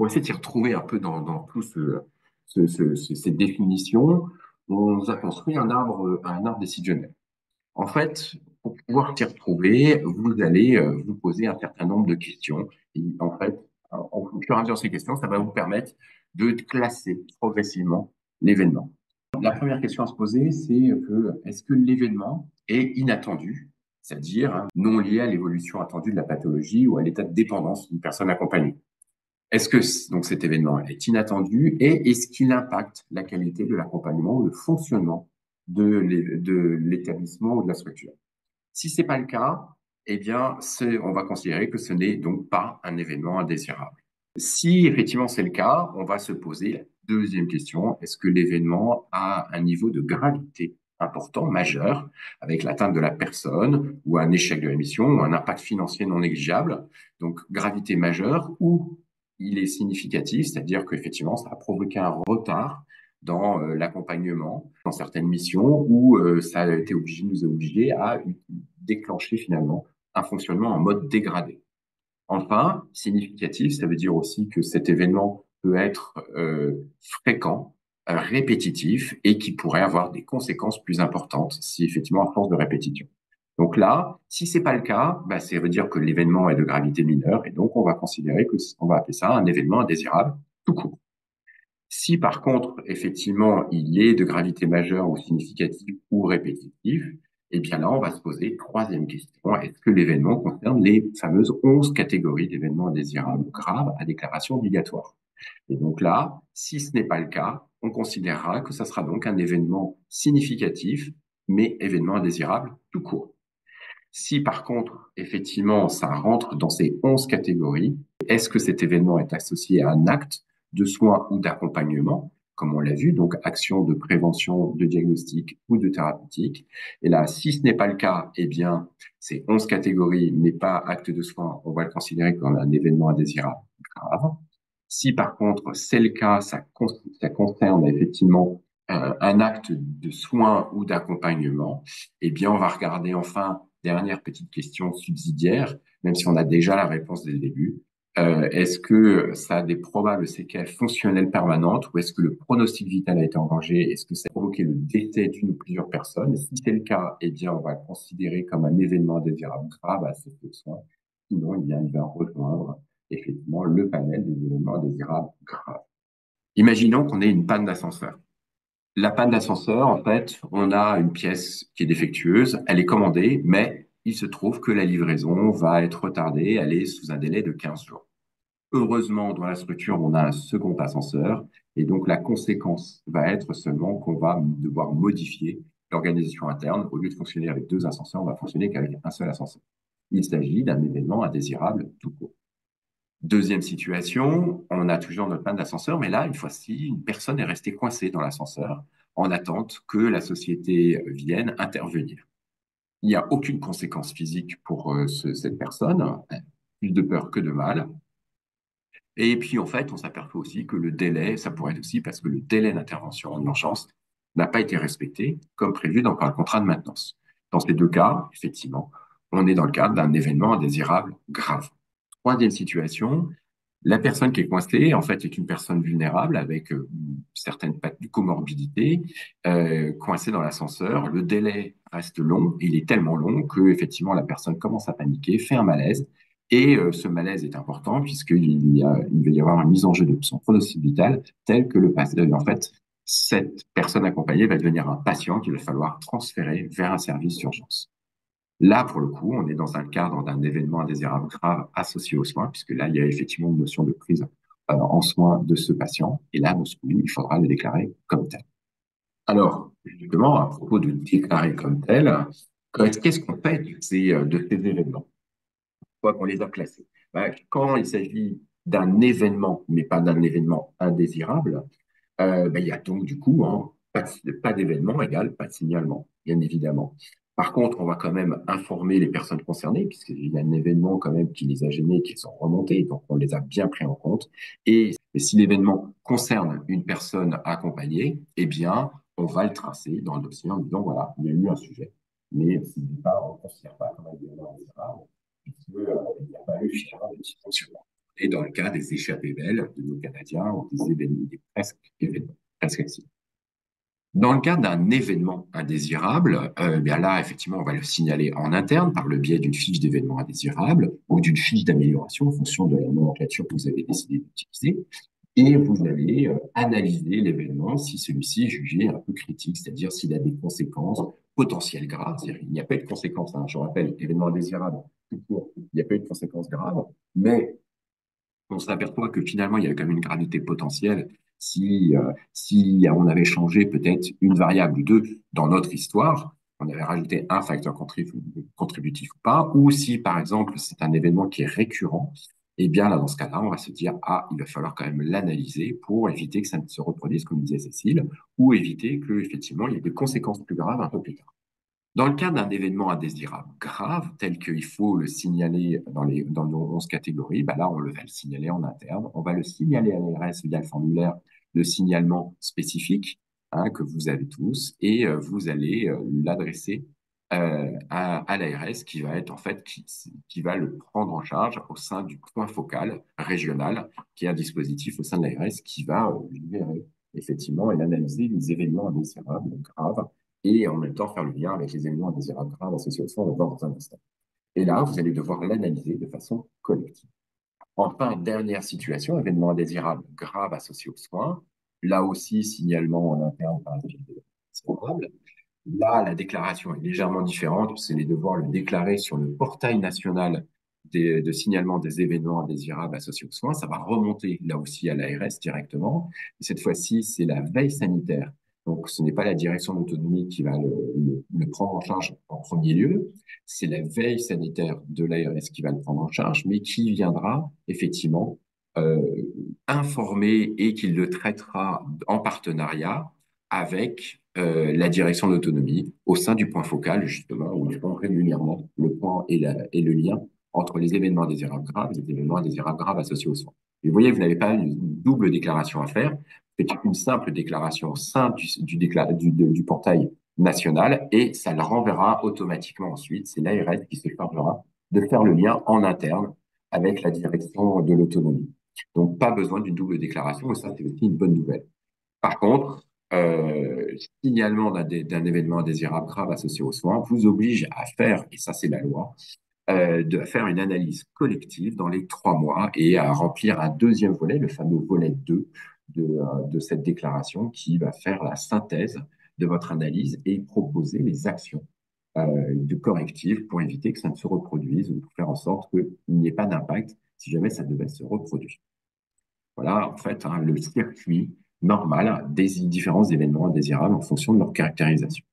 Pour essayer de s'y retrouver un peu dans tout ces définitions, on nous a construit un arbre décisionnel. En fait, pour pouvoir s'y retrouver, vous allez vous poser un certain nombre de questions. Et en fait, au fur et à mesure de ces questions, ça va vous permettre de classer progressivement l'événement. La première question à se poser, c'est que est-ce que l'événement est inattendu, c'est-à-dire non lié à l'évolution attendue de la pathologie ou à l'état de dépendance d'une personne accompagnée? Est-ce que donc cet événement est inattendu et est-ce qu'il impacte la qualité de l'accompagnement ou le fonctionnement de l'établissement ou de la structure? Si c'est pas le cas, eh bien, on va considérer que ce n'est donc pas un événement indésirable. Si effectivement c'est le cas, on va se poser la deuxième question. Est-ce que l'événement a un niveau de gravité important, majeur, avec l'atteinte de la personne ou un échec de la mission ou un impact financier non négligeable? Donc, gravité majeure ou il est significatif, c'est-à-dire qu'effectivement, ça a provoqué un retard dans l'accompagnement, dans certaines missions où ça a été obligé, nous a obligés à déclencher finalement un fonctionnement en mode dégradé. Enfin, significatif, ça veut dire aussi que cet événement peut être fréquent, répétitif et qui pourrait avoir des conséquences plus importantes si effectivement à force de répétition. Donc là, si c'est pas le cas, bah, ça veut dire que l'événement est de gravité mineure et donc on va considérer que on va appeler ça un événement indésirable tout court. Si par contre, effectivement, il est de gravité majeure ou significative ou répétitif, eh bien là, on va se poser troisième question. Est-ce que l'événement concerne les fameuses 11 catégories d'événements indésirables graves à déclaration obligatoire? Et donc là, si ce n'est pas le cas, on considérera que ça sera donc un événement significatif, mais événement indésirable tout court. Si par contre, effectivement, ça rentre dans ces 11 catégories, est-ce que cet événement est associé à un acte de soins ou d'accompagnement, comme on l'a vu, donc action de prévention, de diagnostic ou de thérapeutique? Et là, si ce n'est pas le cas, eh bien, ces 11 catégories n'est pas acte de soins, on va le considérer comme un événement indésirable grave. Si par contre c'est le cas, ça concerne effectivement un acte de soins ou d'accompagnement, eh bien on va regarder enfin, dernière petite question subsidiaire, même si on a déjà la réponse dès le début. Est-ce que ça a des probables séquelles fonctionnelles permanentes ou est-ce que le pronostic vital a été engagé? Est-ce que ça a provoqué le décès d'une ou plusieurs personnes? Si c'est le cas, eh bien, on va le considérer comme un événement indésirable grave à ces soins. Sinon, eh bien, il va rejoindre effectivement le panel des événements indésirables graves. Imaginons qu'on ait une panne d'ascenseur. La panne d'ascenseur, en fait, on a une pièce qui est défectueuse, elle est commandée, mais il se trouve que la livraison va être retardée, elle est sous un délai de 15 jours. Heureusement, dans la structure, on a un second ascenseur, et donc la conséquence va être seulement qu'on va devoir modifier l'organisation interne. Au lieu de fonctionner avec deux ascenseurs, on va fonctionner qu'avec un seul ascenseur. Il s'agit d'un événement indésirable tout court. Deuxième situation, on a toujours notre panne d'ascenseur, mais là, une fois-ci, une personne est restée coincée dans l'ascenseur en attente que la société vienne intervenir. Il n'y a aucune conséquence physique pour cette personne, plus de peur que de mal. Et puis, en fait, on s'aperçoit aussi que le délai, ça pourrait être aussi parce que le délai d'intervention en urgence n'a pas été respecté comme prévu dans le contrat de maintenance. Dans ces deux cas, effectivement, on est dans le cadre d'un événement indésirable grave. Troisième situation, la personne qui est coincée, en fait, est une personne vulnérable avec certaines comorbidités, coincée dans l'ascenseur. Le délai reste long, il est tellement long que effectivement la personne commence à paniquer, fait un malaise, et ce malaise est important puisqu'il va y avoir une mise en jeu de son pronostic vital tel que en fait, cette personne accompagnée va devenir un patient qu'il va falloir transférer vers un service d'urgence. Là, pour le coup, on est dans un cadre d'un événement indésirable grave associé aux soins, puisque là, il y a effectivement une notion de prise en soin de ce patient. Et là, dans ce cas, il faudra le déclarer comme tel. Alors, justement, à propos de déclarer comme tel, qu'est-ce qu'on fait de ces événements? Quoi qu'on les a classés? Ben, quand il s'agit d'un événement, mais pas d'un événement indésirable, ben, il y a donc du coup pas d'événement égale pas de signalement, bien évidemment. Par contre, on va quand même informer les personnes concernées, puisqu'il y a un événement quand même qui les a gênés, qui sont remontés, donc on les a bien pris en compte. Et si l'événement concerne une personne accompagnée, eh bien, on va le tracer dans le dossier en disant, voilà, il y a eu un sujet, mais ce n'est pas, on ne considère pas comme un événement indésirable, puisqu'il n'y a pas eu finalement de dysfonctionnement. et dans le cas des échappées belles de nos Canadiens ou des événements, des presque événements, presque accidents. Dans le cas d'un événement indésirable, bien là, effectivement, on va le signaler en interne par le biais d'une fiche d'événement indésirable ou d'une fiche d'amélioration en fonction de la nomenclature que vous avez décidé d'utiliser. Et vous allez analyser l'événement si celui-ci est jugé un peu critique, c'est-à-dire s'il a des conséquences potentielles graves. C'est-à-dire il n'y a pas eu de conséquences, hein, je rappelle, événement indésirable, tout court, il n'y a pas eu de conséquences graves, mais on s'aperçoit que finalement, il y avait quand même une gravité potentielle si on avait changé peut-être une variable ou deux dans notre histoire, on avait rajouté un facteur contributif ou pas, ou si, par exemple, c'est un événement qui est récurrent, eh bien, là, dans ce cas-là, on va se dire, ah, il va falloir quand même l'analyser pour éviter que ça ne se reproduise, comme disait Cécile, ou éviter que, effectivement, il y ait des conséquences plus graves un peu plus tard. Dans le cas d'un événement indésirable grave, tel qu'il faut le signaler dans nos 11 catégories, bah là, va le signaler en interne. On va le signaler à l'ARS via le formulaire de signalement spécifique hein, que vous avez tous et vous allez l'adresser à l'ARS qui va être en fait qui va le prendre en charge au sein du point focal régional, qui est un dispositif au sein de l'ARS qui va gérer effectivement et analyser les événements indésirables graves et en même temps faire le lien avec les événements indésirables graves associés au soin, on va voir dans un instant. Et là, vous allez devoir l'analyser de façon collective. Enfin, dernière situation, événement indésirable grave associé aux soins. Là aussi, signalement en interne par un indésirable. Là, la déclaration est légèrement différente. Vous allez devoir le déclarer sur le portail national de signalement des événements indésirables associés aux soins. Ça va remonter là aussi à l'ARS directement. Et cette fois-ci, c'est la veille sanitaire. Donc, ce n'est pas la direction de l'autonomie qui va le prendre en charge en premier lieu. C'est la veille sanitaire de l'ARS qui va le prendre en charge, mais qui viendra effectivement euh, informer et qui le traitera en partenariat avec la direction de l'autonomie au sein du point focal, justement, où ils font régulièrement le point et le lien entre les événements indésirables graves et les événements indésirables graves associés aux soins. Et vous voyez, vous n'avez pas une double déclaration à faire, c'est une simple déclaration au sein du portail national et ça le renverra automatiquement ensuite. C'est l'ARS qui se chargera de faire le lien en interne avec la direction de l'autonomie. Donc, pas besoin d'une double déclaration et ça, c'est aussi une bonne nouvelle. Par contre, signalement d'un événement indésirable grave associé aux soins vous oblige à faire, et ça c'est la loi, de faire une analyse collective dans les 3 mois et à remplir un deuxième volet, le fameux volet 2 de cette déclaration qui va faire la synthèse de votre analyse et proposer les actions de correctif pour éviter que ça ne se reproduise ou pour faire en sorte qu'il n'y ait pas d'impact si jamais ça devait se reproduire. Voilà, en fait, hein, le circuit normal des différents événements indésirables en fonction de leur caractérisation.